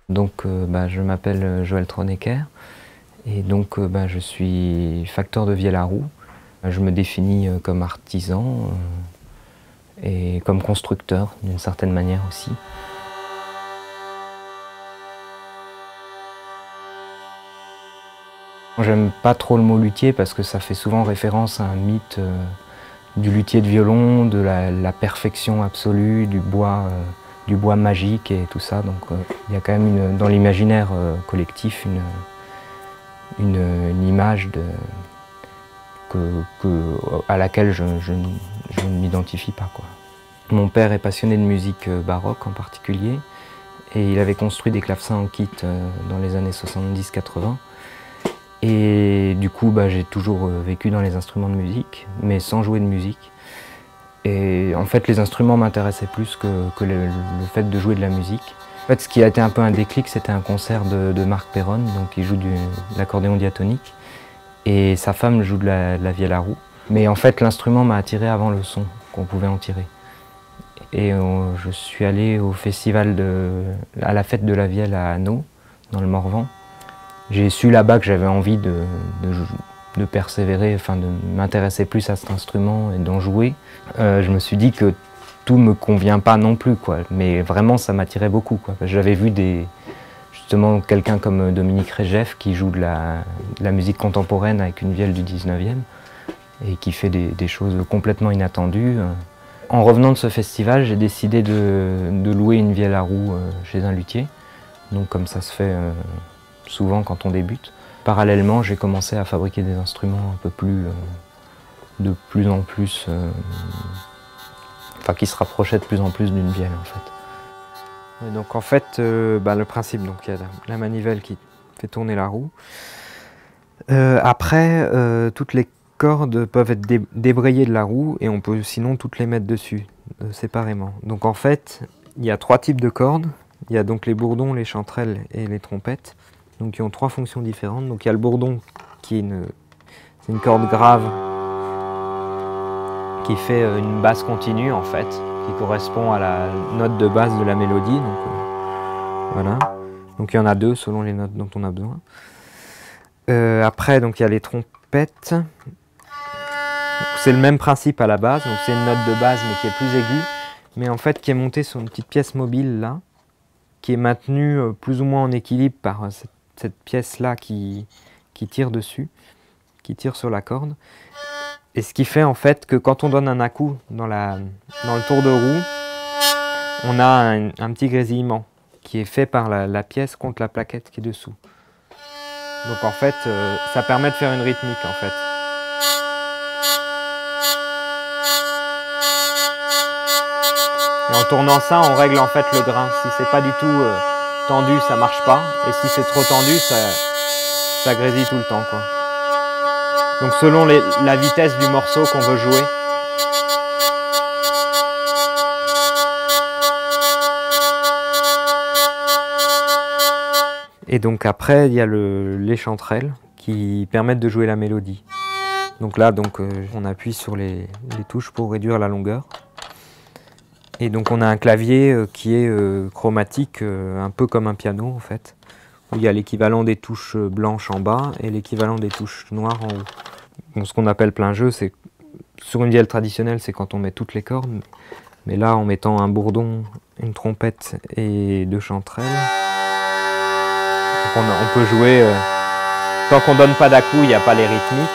Donc je m'appelle Joël Tronecker et donc je suis facteur de vielle à roue. Je me définis comme artisan et comme constructeur d'une certaine manière aussi. J'aime pas trop le mot luthier parce que ça fait souvent référence à un mythe du luthier de violon, de la perfection absolue, du bois magique et tout ça. Donc il y a quand même dans l'imaginaire collectif une image à laquelle je ne m'identifie pas, quoi. Mon père est passionné de musique baroque en particulier et il avait construit des clavecins en kit dans les années 70-80. Et du coup, j'ai toujours vécu dans les instruments de musique, mais sans jouer de musique. Et en fait, les instruments m'intéressaient plus que le fait de jouer de la musique. En fait, ce qui a été un peu un déclic, c'était un concert de Marc Perron, donc il joue de l'accordéon diatonique, et sa femme joue de la vielle à roue. Mais en fait, l'instrument m'a attiré avant le son qu'on pouvait en tirer. Et je suis allé au festival à la fête de la vielle à Hanau, dans le Morvan. J'ai su là-bas que j'avais envie de persévérer, enfin de m'intéresser plus à cet instrument et d'en jouer. Je me suis dit que tout me convient pas non plus, quoi. Mais vraiment ça m'attirait beaucoup, quoi. J'avais vu justement quelqu'un comme Dominique Régeff qui joue de la musique contemporaine avec une vielle du 19e et qui fait des choses complètement inattendues. En revenant de ce festival, j'ai décidé de louer une vielle à roue chez un luthier. Donc comme ça se fait souvent quand on débute. Parallèlement, j'ai commencé à fabriquer des instruments un peu plus, de plus en plus, enfin qui se rapprochaient de plus en plus d'une vielle en fait. Et donc en fait, le principe, donc il y a la manivelle qui fait tourner la roue. Après, toutes les cordes peuvent être débrayées de la roue et on peut sinon toutes les mettre dessus, séparément. Donc en fait, il y a trois types de cordes. Il y a donc les bourdons, les chanterelles et les trompettes. Donc qui ont trois fonctions différentes. Donc il y a le bourdon qui est une corde grave qui fait une basse continue en fait, qui correspond à la note de base de la mélodie. Donc voilà. Donc il y en a deux selon les notes dont on a besoin. Après donc il y a les trompettes. C'est le même principe à la base. Donc c'est une note de base mais qui est plus aiguë, mais en fait qui est montée sur une petite pièce mobile là, qui est maintenue plus ou moins en équilibre par cette pièce-là qui tire dessus, qui tire sur la corde. Et ce qui fait en fait que quand on donne un à-coup dans le tour de roue, on a un petit grésillement qui est fait par la pièce contre la plaquette qui est dessous. Donc en fait, ça permet de faire une rythmique en fait. Et en tournant ça, on règle en fait le grain. Si c'est pas du tout tendu, ça marche pas. Et si c'est trop tendu, ça grésille tout le temps, quoi. Donc selon la vitesse du morceau qu'on veut jouer. Et donc après, il y a les chanterelles qui permettent de jouer la mélodie. Donc là, on appuie sur les touches pour réduire la longueur. Et donc on a un clavier qui est chromatique, un peu comme un piano en fait, où il y a l'équivalent des touches blanches en bas et l'équivalent des touches noires en haut. Donc, ce qu'on appelle plein jeu, c'est sur une vielle traditionnelle, c'est quand on met toutes les cordes, mais là en mettant un bourdon, une trompette et deux chanterelles, donc on peut jouer, tant qu'on donne pas d'à-coup, il n'y a pas les rythmiques.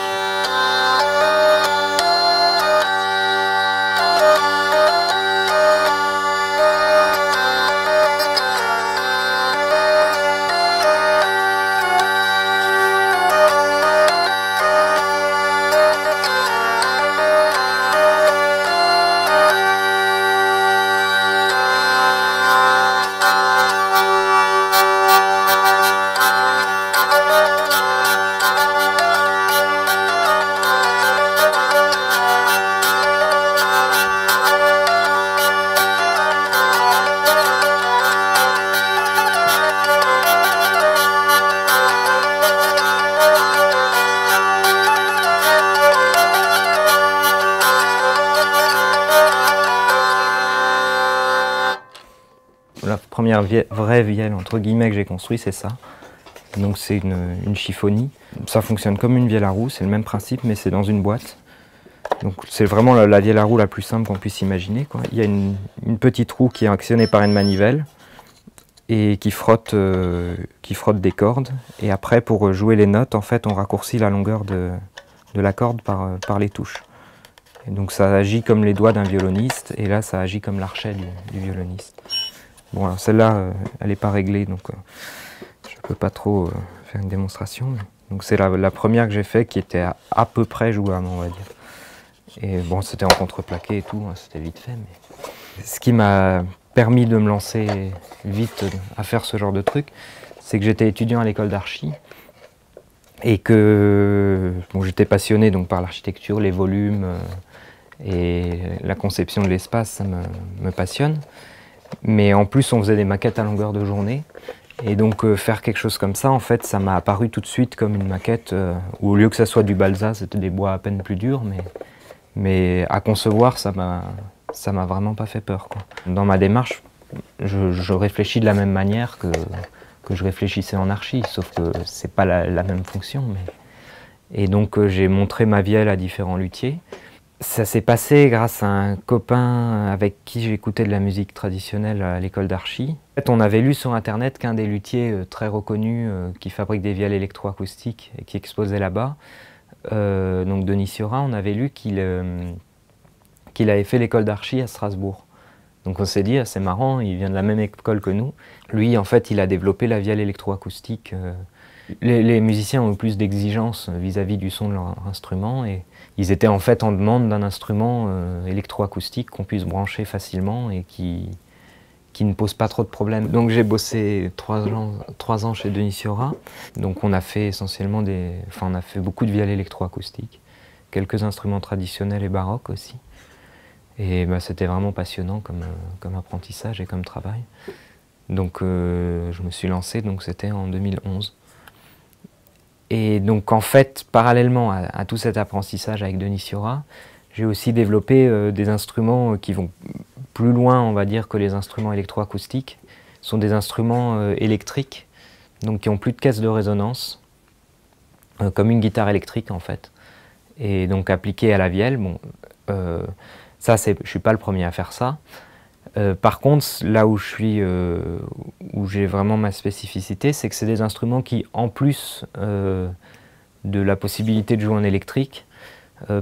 première vraie vielle entre guillemets que j'ai construite, c'est ça. Donc c'est une chiffonnie. Ça fonctionne comme une vielle à roue, c'est le même principe, mais c'est dans une boîte. Donc c'est vraiment la vielle à roue la plus simple qu'on puisse imaginer, quoi. Il y a une petite roue qui est actionnée par une manivelle et qui frotte des cordes. Et après, pour jouer les notes, en fait, on raccourcit la longueur de la corde par les touches. Et donc ça agit comme les doigts d'un violoniste, et là ça agit comme l'archet du violoniste. Bon, alors celle-là, elle n'est pas réglée, donc je ne peux pas trop faire une démonstration. Donc c'est la première que j'ai faite qui était à peu près jouable, on va dire. Et bon, c'était en contreplaqué et tout, c'était vite fait. Mais ce qui m'a permis de me lancer vite à faire ce genre de truc, c'est que j'étais étudiant à l'école d'archi et que bon, j'étais passionné donc, par l'architecture, les volumes et la conception de l'espace, ça me passionne. Mais en plus, on faisait des maquettes à longueur de journée. Et donc faire quelque chose comme ça, en fait, ça m'a apparu tout de suite comme une maquette où au lieu que ça soit du balsa, c'était des bois à peine plus durs, mais à concevoir, ça m'a vraiment pas fait peur, quoi. Dans ma démarche, je réfléchis de la même manière que je réfléchissais en archi, sauf que c'est pas la même fonction. Et donc j'ai montré ma vielle à différents luthiers. Ça s'est passé grâce à un copain avec qui j'écoutais de la musique traditionnelle à l'école d'archi. En fait, on avait lu sur internet qu'un des luthiers très reconnus qui fabrique des vielles électroacoustiques et qui exposait là-bas, donc Denis Ciorat, on avait lu qu'il avait fait l'école d'archi à Strasbourg. Donc on s'est dit, ah, c'est marrant, il vient de la même école que nous. Lui, en fait, il a développé la vielle électroacoustique. Les musiciens ont eu plus d'exigences vis-à-vis du son de leur instrument et ils étaient en fait en demande d'un instrument électroacoustique qu'on puisse brancher facilement et qui ne pose pas trop de problèmes. Donc j'ai bossé 3 ans chez Denis Ciorat. Donc on a fait essentiellement on a fait beaucoup de vielles électroacoustiques, quelques instruments traditionnels et baroques aussi. Et bah, c'était vraiment passionnant comme apprentissage et comme travail. Donc je me suis lancé, donc c'était en 2011. Et donc en fait, parallèlement à tout cet apprentissage avec Denis Ciorat, j'ai aussi développé des instruments qui vont plus loin, on va dire, que les instruments électroacoustiques. Ce sont des instruments électriques, donc qui n'ont plus de caisse de résonance, comme une guitare électrique en fait. Et donc appliqués à la vielle, bon, ça je ne suis pas le premier à faire ça. Par contre, là où j'ai vraiment ma spécificité, c'est que c'est des instruments qui, en plus de la possibilité de jouer en électrique,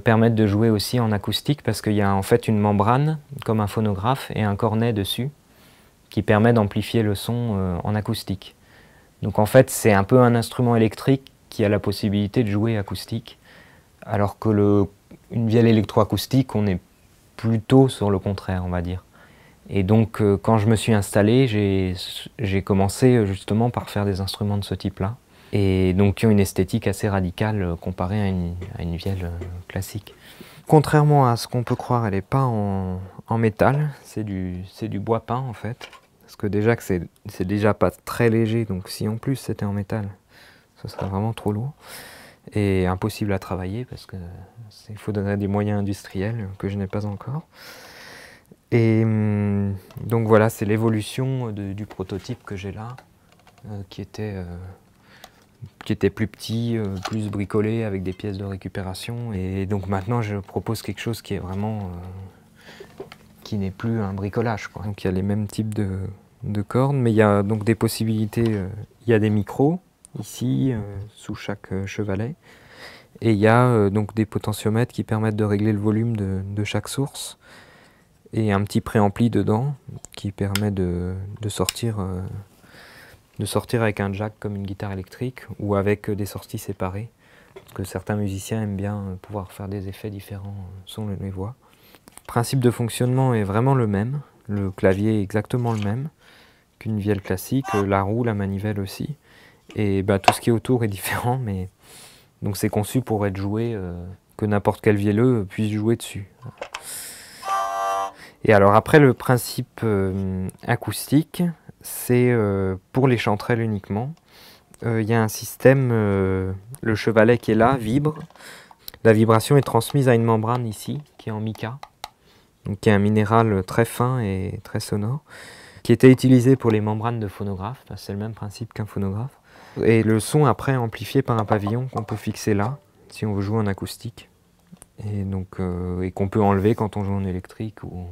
permettent de jouer aussi en acoustique parce qu'il y a en fait une membrane, comme un phonographe, et un cornet dessus, qui permet d'amplifier le son en acoustique. Donc en fait, c'est un peu un instrument électrique qui a la possibilité de jouer acoustique, alors que une vielle électroacoustique, on est plutôt sur le contraire, on va dire. Et donc, quand je me suis installé, j'ai commencé justement par faire des instruments de ce type-là, et donc qui ont une esthétique assez radicale comparée à une vielle classique. Contrairement à ce qu'on peut croire, elle n'est pas en métal, c'est du bois peint en fait. Parce que déjà que c'est déjà pas très léger, donc si en plus c'était en métal, ce serait vraiment trop lourd. Et impossible à travailler parce qu'il faut donner des moyens industriels que je n'ai pas encore. Et donc voilà, c'est l'évolution du prototype que j'ai là, qui était plus petit, plus bricolé avec des pièces de récupération. Et donc maintenant je propose quelque chose qui est vraiment, qui n'est plus un bricolage, quoi. Donc il y a les mêmes types de cordes, mais il y a donc des possibilités, il y a des micros ici, sous chaque chevalet. Et il y a donc des potentiomètres qui permettent de régler le volume de chaque source. Et un petit préampli dedans qui permet de sortir avec un jack comme une guitare électrique ou avec des sorties séparées. Parce que certains musiciens aiment bien pouvoir faire des effets différents selon les voix. Le principe de fonctionnement est vraiment le même. Le clavier est exactement le même qu'une vielle classique, la roue, la manivelle aussi. Et bah, tout ce qui est autour est différent, mais donc c'est conçu pour être joué, que n'importe quel vielleux puisse jouer dessus. Et alors après, le principe acoustique, c'est pour les chanterelles uniquement. Il y a un système, le chevalet qui est là vibre. La vibration est transmise à une membrane ici, qui est en mica, donc qui est un minéral très fin et très sonore, qui était utilisé pour les membranes de phonographe. C'est le même principe qu'un phonographe. Et le son après amplifié par un pavillon qu'on peut fixer là, si on veut jouer en acoustique. Et donc et qu'on peut enlever quand on joue en électrique ou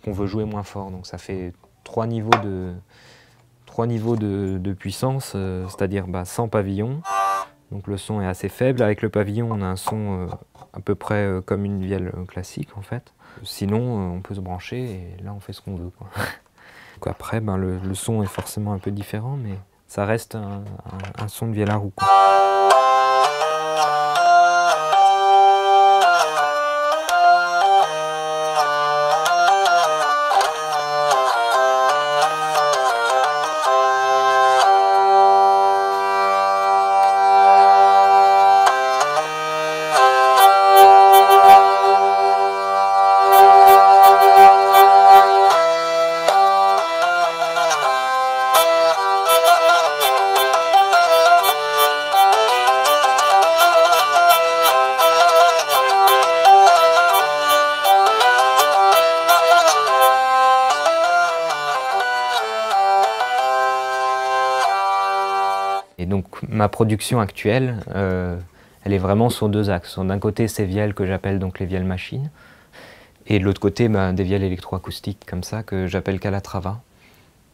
qu'on veut jouer moins fort. Donc ça fait trois niveaux de puissance, c'est-à-dire sans pavillon. Donc le son est assez faible. Avec le pavillon, on a un son à peu près comme une vielle classique en fait. Sinon, on peut se brancher et là on fait ce qu'on veut, quoi. Donc après, le son est forcément un peu différent, mais ça reste un son de vielle à roue, quoi. Et donc ma production actuelle, elle est vraiment sur deux axes. D'un côté, ces vielles que j'appelle donc les vielles machines, et de l'autre côté, des vielles électroacoustiques comme ça que j'appelle Calatrava,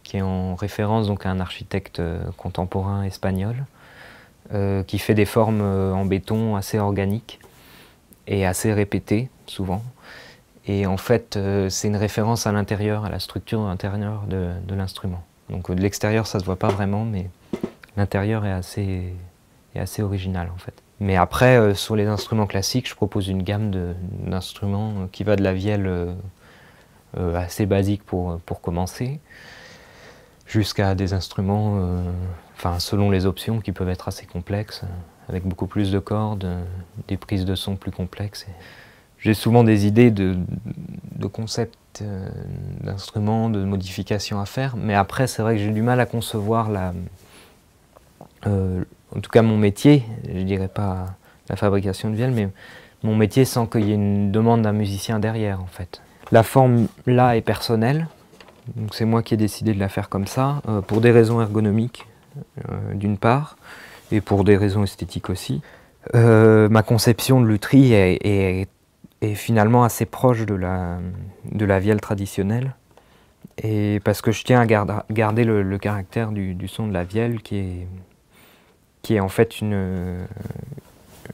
qui est en référence donc à un architecte contemporain espagnol, qui fait des formes en béton assez organiques et assez répétées souvent. Et en fait, c'est une référence à l'intérieur, à la structure intérieure de l'instrument. Donc de l'extérieur, ça ne se voit pas vraiment, mais l'intérieur est assez original en fait. Mais après, sur les instruments classiques, je propose une gamme d'instruments qui va de la vielle assez basique pour commencer, jusqu'à des instruments, selon les options, qui peuvent être assez complexes, avec beaucoup plus de cordes, des prises de son plus complexes. J'ai souvent des idées de concepts d'instruments, de modifications à faire, mais après c'est vrai que j'ai du mal à concevoir en tout cas mon métier, je dirais pas la fabrication de vielle, mais mon métier sans qu'il y ait une demande d'un musicien derrière en fait. La forme là est personnelle, donc c'est moi qui ai décidé de la faire comme ça, pour des raisons ergonomiques d'une part, et pour des raisons esthétiques aussi. Ma conception de lutherie est finalement assez proche de la vielle traditionnelle, et parce que je tiens à garder le caractère du son de la vielle qui est en fait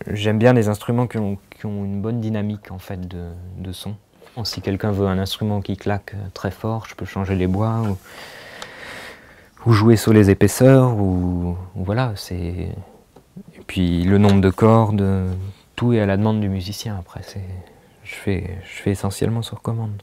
j'aime bien les instruments qui ont une bonne dynamique en fait de son. Si quelqu'un veut un instrument qui claque très fort, je peux changer les bois ou jouer sur les épaisseurs ou voilà. Et puis le nombre de cordes, tout est à la demande du musicien après. Je fais essentiellement sur commande.